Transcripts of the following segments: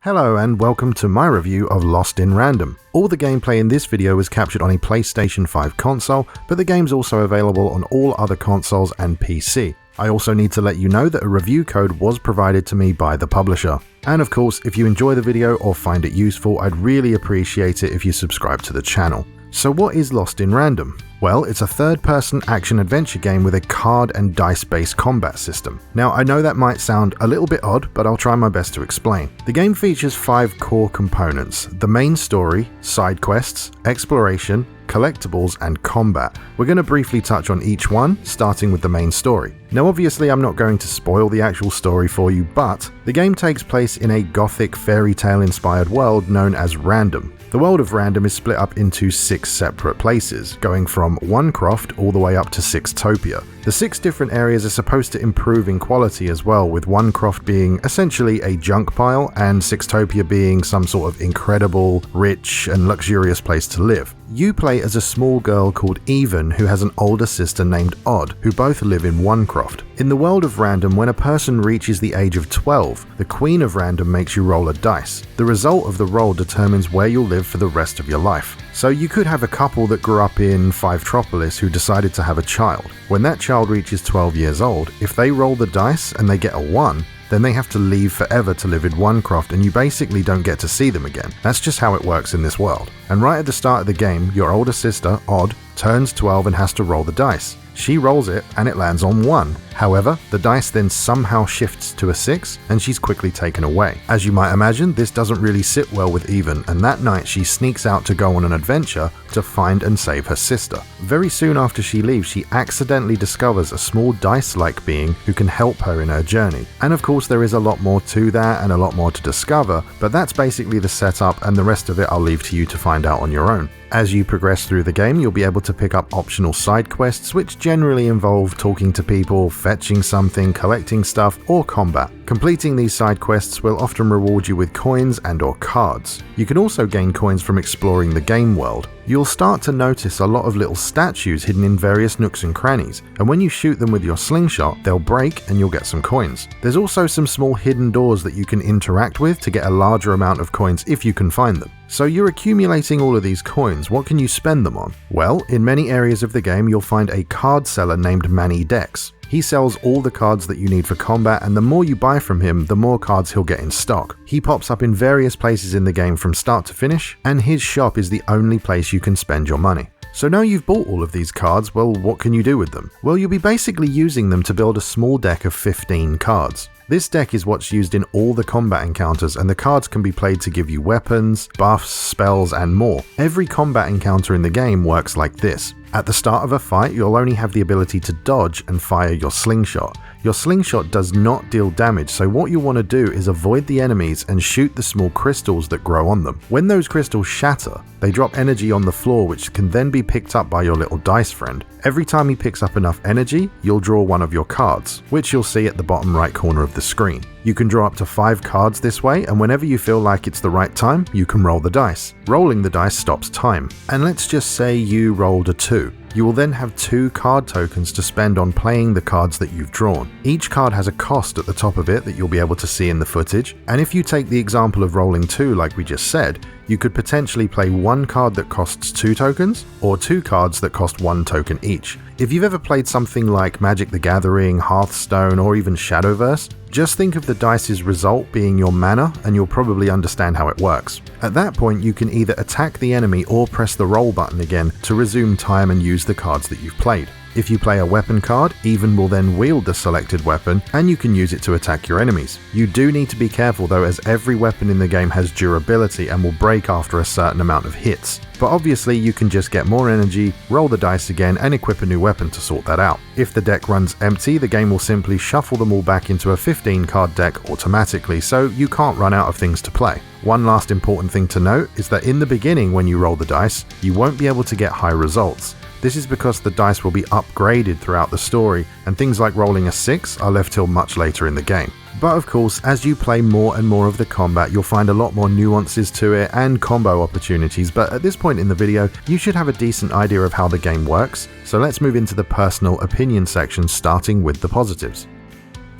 Hello and welcome to my review of Lost in Random. All the gameplay in this video was captured on a PlayStation 5 console, but the game's also available on all other consoles and PC. I also need to let you know that a review code was provided to me by the publisher. And of course, if you enjoy the video or find it useful, I'd really appreciate it if you subscribe to the channel. So what is Lost in Random? Well, it's a third-person action-adventure game with a card and dice-based combat system. Now, I know that might sound a little bit odd, but I'll try my best to explain. The game features 5 core components: the main story, side quests, exploration, collectibles, and combat. We're going to briefly touch on each one, starting with the main story. Now, obviously, I'm not going to spoil the actual story for you, but the game takes place in a gothic fairy tale-inspired world known as Random. The world of Random is split up into 6 separate places, going from 1 croft all the way up to 6topia. The 6 different areas are supposed to improve in quality as well, with 1 croft being essentially a junk pile and 6topia being some sort of incredible, rich and luxurious place to live. You play as a small girl called Even who has an older sister named Odd, who both live in 1 croft. In the world of Random, when a person reaches the age of 12, the Queen of Random makes you roll a dice. The result of the roll determines where you'll live for the rest of your life. So you could have a couple that grew up in 5tropolis who decided to have a child. When that child reaches 12 years old, if they roll the dice and they get a 1, then they have to leave forever to live in 1 croft and you basically don't get to see them again. That's just how it works in this world. And right at the start of the game, your older sister, Odd, turns 12 and has to roll the dice. She rolls it and it lands on 1. However, the dice then somehow shifts to a 6 and she's quickly taken away. As you might imagine, this doesn't really sit well with Even, and that night she sneaks out to go on an adventure to find and save her sister. Very soon after she leaves, she accidentally discovers a small dice-like being who can help her in her journey. And of course there is a lot more to that and a lot more to discover, but that's basically the setup, and the rest of it I'll leave to you to find out on your own. As you progress through the game, you'll be able to pick up optional side quests, which generally involve talking to people, fetching something, collecting stuff, or combat. Completing these side quests will often reward you with coins and/or cards. You can also gain coins from exploring the game world. You'll start to notice a lot of little statues hidden in various nooks and crannies, and when you shoot them with your slingshot, they'll break and you'll get some coins. There's also some small hidden doors that you can interact with to get a larger amount of coins if you can find them. So you're accumulating all of these coins. What can you spend them on? Well, in many areas of the game, you'll find a card seller named Manny Dex. He sells all the cards that you need for combat, and the more you buy from him, the more cards he'll get in stock. He pops up in various places in the game from start to finish, and his shop is the only place you can spend your money. So now you've bought all of these cards, well, what can you do with them? Well, you'll be basically using them to build a small deck of 15 cards. This deck is what's used in all the combat encounters, and the cards can be played to give you weapons, buffs, spells, and more. Every combat encounter in the game works like this. At the start of a fight, you'll only have the ability to dodge and fire your slingshot. Your slingshot does not deal damage, so what you want to do is avoid the enemies and shoot the small crystals that grow on them. When those crystals shatter, they drop energy on the floor, which can then be picked up by your little dice friend. Every time he picks up enough energy, you'll draw one of your cards, which you'll see at the bottom right corner of the screen. You can draw up to 5 cards this way, and whenever you feel like it's the right time, you can roll the dice. Rolling the dice stops time. And let's just say you rolled a 2. You will then have 2 card tokens to spend on playing the cards that you've drawn. Each card has a cost at the top of it that you'll be able to see in the footage, and if you take the example of rolling 2 like we just said, you could potentially play 1 card that costs 2 tokens, or 2 cards that cost 1 token each. If you've ever played something like Magic the Gathering, Hearthstone, or even Shadowverse, just think of the dice's result being your mana and you'll probably understand how it works. At that point, you can either attack the enemy or press the roll button again to resume time and use the cards that you've played. If you play a weapon card, Even will then wield the selected weapon and you can use it to attack your enemies. You do need to be careful though, as every weapon in the game has durability and will break after a certain amount of hits. But obviously you can just get more energy, roll the dice again and equip a new weapon to sort that out. If the deck runs empty, the game will simply shuffle them all back into a 15 card deck automatically, so you can't run out of things to play. One last important thing to note is that in the beginning when you roll the dice, you won't be able to get high results. This is because the dice will be upgraded throughout the story, and things like rolling a 6 are left till much later in the game. But of course, as you play more and more of the combat, you'll find a lot more nuances to it and combo opportunities, but at this point in the video, you should have a decent idea of how the game works, so let's move into the personal opinion section, starting with the positives.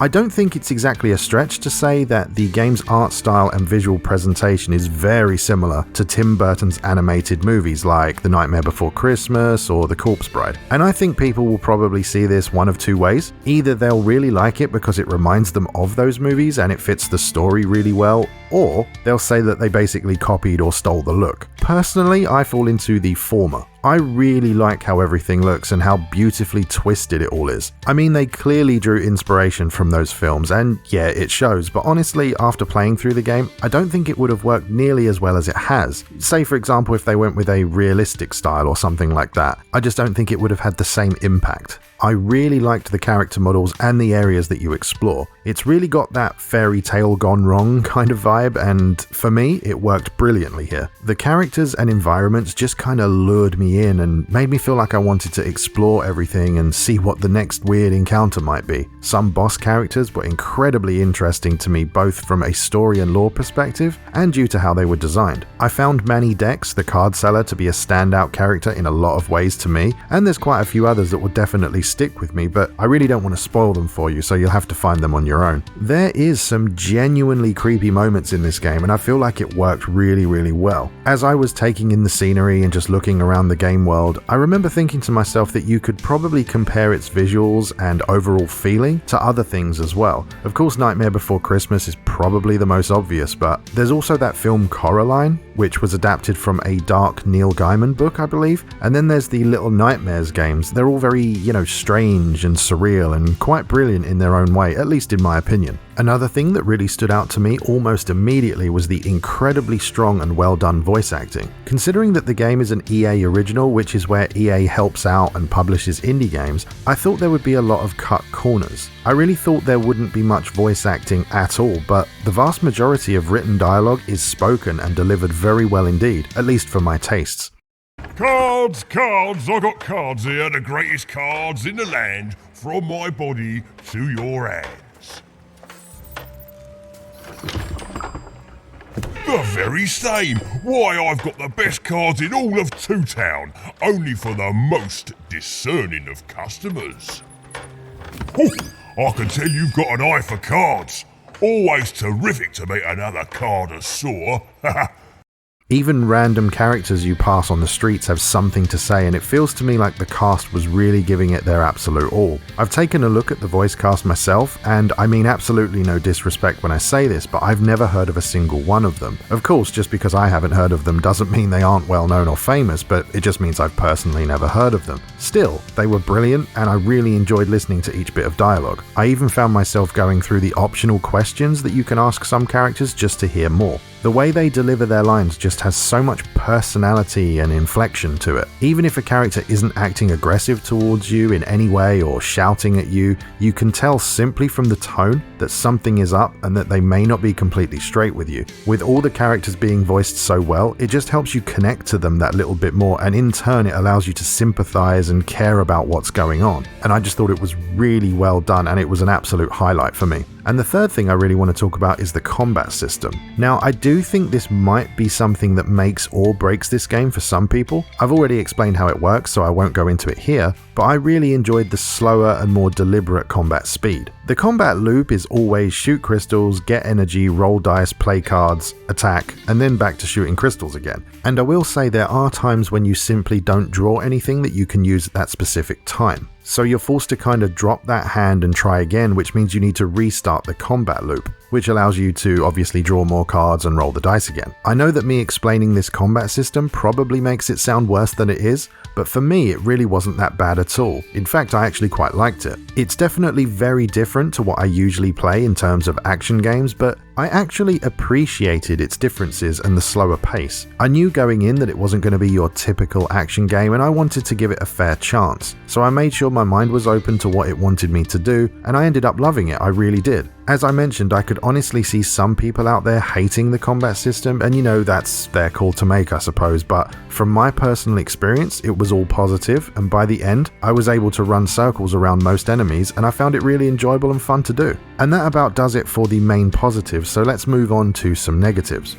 I don't think it's exactly a stretch to say that the game's art style and visual presentation is very similar to Tim Burton's animated movies like The Nightmare Before Christmas or The Corpse Bride. And I think people will probably see this one of two ways. Either they'll really like it because it reminds them of those movies and it fits the story really well, or they'll say that they basically copied or stole the look. Personally, I fall into the former. I really like how everything looks and how beautifully twisted it all is. I mean, they clearly drew inspiration from those films, and yeah, it shows, but honestly, after playing through the game, I don't think it would have worked nearly as well as it has. Say, for example, if they went with a realistic style or something like that, I just don't think it would have had the same impact. I really liked the character models and the areas that you explore. It's really got that fairy tale gone wrong kind of vibe, and for me, it worked brilliantly here. The characters and environments just kind of lured me in and made me feel like I wanted to explore everything and see what the next weird encounter might be. Some boss characters were incredibly interesting to me, both from a story and lore perspective and due to how they were designed. I found Manny Dex, the card seller, to be a standout character in a lot of ways to me, and there's quite a few others that will definitely stick with me, but I really don't want to spoil them for you, so you'll have to find them on your own. There is some genuinely creepy moments in this game, and I feel like it worked really well. As I was taking in the scenery and just looking around the game world, I remember thinking to myself that you could probably compare its visuals and overall feeling to other things as well. Of course, Nightmare Before Christmas is probably the most obvious, but there's also that film Coraline, which was adapted from a dark Neil Gaiman book, I believe, and then there's the Little Nightmares games. They're all very, strange and surreal and quite brilliant in their own way, at least in my opinion. Another thing that really stood out to me almost immediately was the incredibly strong and well done voice acting. Considering that the game is an EA original, which is where EA helps out and publishes indie games, I thought there would be a lot of cut corners. I really thought there wouldn't be much voice acting at all, but the vast majority of written dialogue is spoken and delivered very well indeed, at least for my tastes. Cards, I got cards here, the greatest cards in the land, from my body to your hands. The very same. Why, I've got the best cards in all of Two Town, only for the most discerning of customers. Oh, I can tell you've got an eye for cards. Always terrific to meet another connoisseur. Even random characters you pass on the streets have something to say, and it feels to me like the cast was really giving it their absolute all. I've taken a look at the voice cast myself, and I mean absolutely no disrespect when I say this, but I've never heard of a single one of them. Of course, just because I haven't heard of them doesn't mean they aren't well known or famous, but it just means I've personally never heard of them. Still, they were brilliant, and I really enjoyed listening to each bit of dialogue. I even found myself going through the optional questions that you can ask some characters just to hear more. The way they deliver their lines just has so much personality and inflection to it. Even if a character isn't acting aggressive towards you in any way or shouting at you, you can tell simply from the tone that something is up and that they may not be completely straight with you. With all the characters being voiced so well, it just helps you connect to them that little bit more, and in turn it allows you to sympathize and care about what's going on. And I just thought it was really well done, and it was an absolute highlight for me. And the third thing I really want to talk about is the combat system. Now, I do think this might be something that makes or breaks this game for some people. I've already explained how it works, so I won't go into it here, but I really enjoyed the slower and more deliberate combat speed. The combat loop is always shoot crystals, get energy, roll dice, play cards, attack, and then back to shooting crystals again. And I will say there are times when you simply don't draw anything that you can use at that specific time. So you're forced to kind of drop that hand and try again, which means you need to restart the combat loop, which allows you to obviously draw more cards and roll the dice again. I know that me explaining this combat system probably makes it sound worse than it is, but for me it really wasn't that bad at all. In fact, I actually quite liked it. It's definitely very different to what I usually play in terms of action games, but I actually appreciated its differences and the slower pace. I knew going in that it wasn't going to be your typical action game, and I wanted to give it a fair chance. So I made sure my mind was open to what it wanted me to do, and I ended up loving it. I really did. As I mentioned, I could honestly see some people out there hating the combat system, and that's their call to make, I suppose, but from my personal experience, it was all positive, and by the end, I was able to run circles around most enemies, and I found it really enjoyable and fun to do. And that about does it for the main positives, so let's move on to some negatives.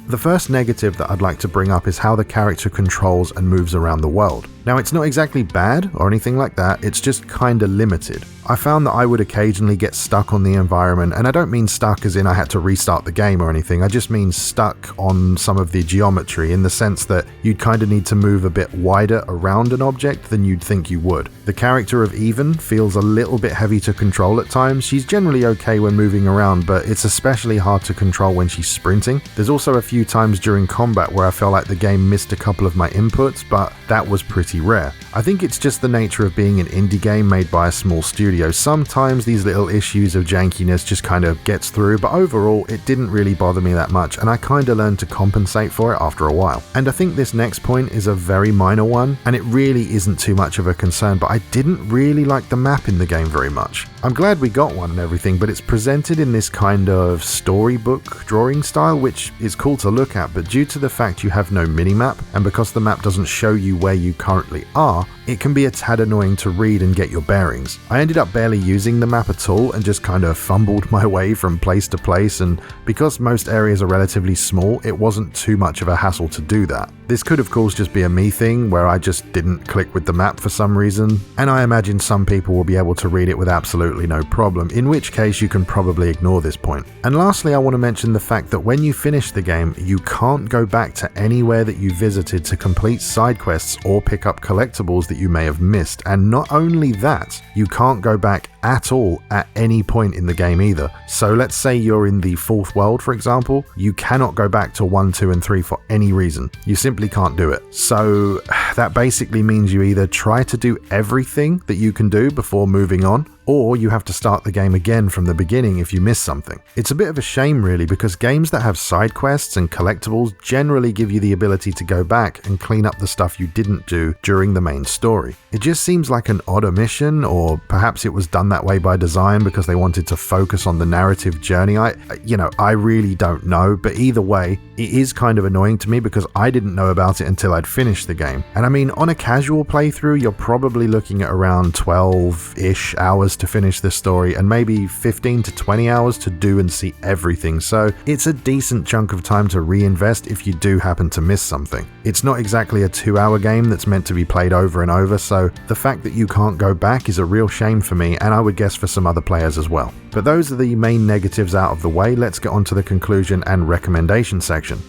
The first negative that I'd like to bring up is how the character controls and moves around the world. Now, it's not exactly bad or anything like that, it's just kinda limited. I found that I would occasionally get stuck on the environment, and I don't mean stuck as in I had to restart the game or anything, I just mean stuck on some of the geometry in the sense that you'd kind of need to move a bit wider around an object than you'd think you would. The character of Even feels a little bit heavy to control at times. She's generally okay when moving around, but it's especially hard to control when she's sprinting. There's also a few times during combat where I felt like the game missed a couple of my inputs, but that was pretty rare. I think it's just the nature of being an indie game made by a small studio. Sometimes these little issues of jankiness just kind of gets through, but overall it didn't really bother me that much, and I kind of learned to compensate for it after a while. And I think this next point is a very minor one, and it really isn't too much of a concern, but I didn't really like the map in the game very much. I'm glad we got one and everything, but it's presented in this kind of storybook drawing style, which is cool to look at, but due to the fact you have no minimap, and because the map doesn't show you where you currently are, it can be a tad annoying to read and get your bearings. I ended up barely using the map at all and just kind of fumbled my way from place to place, and because most areas are relatively small, it wasn't too much of a hassle to do that. This could of course just be a me thing where I just didn't click with the map for some reason, and I imagine some people will be able to read it with absolutely no problem, in which case you can probably ignore this point. And lastly, I want to mention the fact that when you finish the game, you can't go back to anywhere that you visited to complete side quests or pick up collectibles that you may have missed, and not only that, you can't go back at all at any point in the game either. So let's say you're in the 4th world, for example, you cannot go back to 1, 2 and 3 for any reason. You simply can't do it. So that basically means you either try to do everything that you can do before moving on, or you have to start the game again from the beginning if you miss something. It's a bit of a shame really, because games that have side quests and collectibles generally give you the ability to go back and clean up the stuff you didn't do during the main story. It just seems like an odd omission, or perhaps it was done that way by design because they wanted to focus on the narrative journey. I really don't know, but either way, it is kind of annoying to me because I didn't know about it until I'd finished the game. And I mean, on a casual playthrough, you're probably looking at around 12-ish hours to finish this story, and maybe 15 to 20 hours to do and see everything, so it's a decent chunk of time to reinvest if you do happen to miss something. It's not exactly a 2-hour game that's meant to be played over and over, so the fact that you can't go back is a real shame for me, and I would guess for some other players as well. But those are the main negatives out of the way. Let's get on to the conclusion and recommendation section.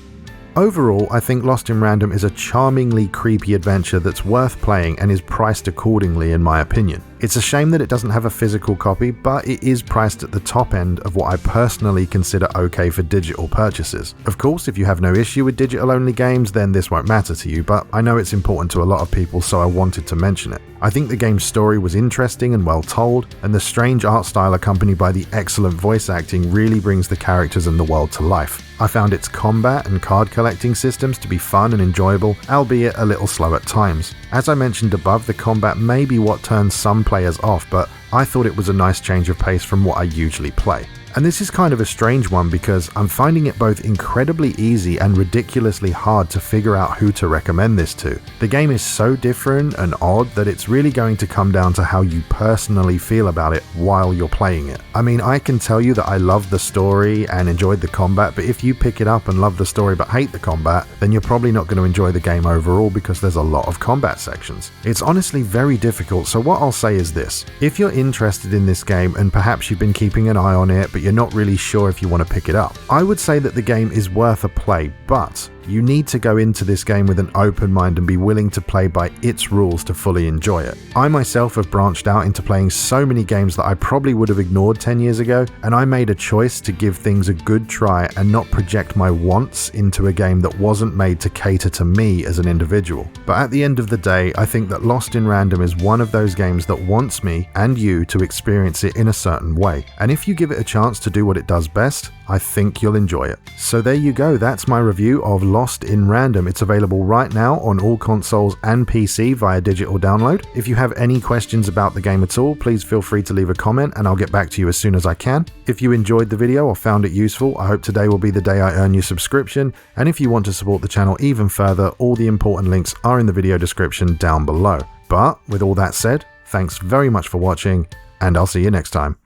Overall, I think Lost in Random is a charmingly creepy adventure that's worth playing and is priced accordingly in my opinion. It's a shame that it doesn't have a physical copy, but it is priced at the top end of what I personally consider okay for digital purchases. Of course, if you have no issue with digital-only games, then this won't matter to you, but I know it's important to a lot of people, so I wanted to mention it. I think the game's story was interesting and well told, and the strange art style accompanied by the excellent voice acting really brings the characters and the world to life. I found its combat and card collecting systems to be fun and enjoyable, albeit a little slow at times. As I mentioned above, the combat may be what turns some players off, but I thought it was a nice change of pace from what I usually play. And this is kind of a strange one because I'm finding it both incredibly easy and ridiculously hard to figure out who to recommend this to. The game is so different and odd that it's really going to come down to how you personally feel about it while you're playing it. I mean, I can tell you that I loved the story and enjoyed the combat, but if you pick it up and love the story but hate the combat, then you're probably not going to enjoy the game overall because there's a lot of combat sections. It's honestly very difficult, so what I'll say is this. If you're interested in this game and perhaps you've been keeping an eye on it, but you're not really sure if you want to pick it up, I would say that the game is worth a play, but you need to go into this game with an open mind and be willing to play by its rules to fully enjoy it. I myself have branched out into playing so many games that I probably would have ignored 10 years ago, and I made a choice to give things a good try and not project my wants into a game that wasn't made to cater to me as an individual. But at the end of the day, I think that Lost in Random is one of those games that wants me and you to experience it in a certain way, and if you give it a chance to do what it does best, I think you'll enjoy it. So there you go, that's my review of Lost in Random. It's available right now on all consoles and PC via digital download. If you have any questions about the game at all, please feel free to leave a comment and I'll get back to you as soon as I can. If you enjoyed the video or found it useful, I hope today will be the day I earn your subscription, and if you want to support the channel even further, all the important links are in the video description down below. But with all that said, thanks very much for watching, and I'll see you next time.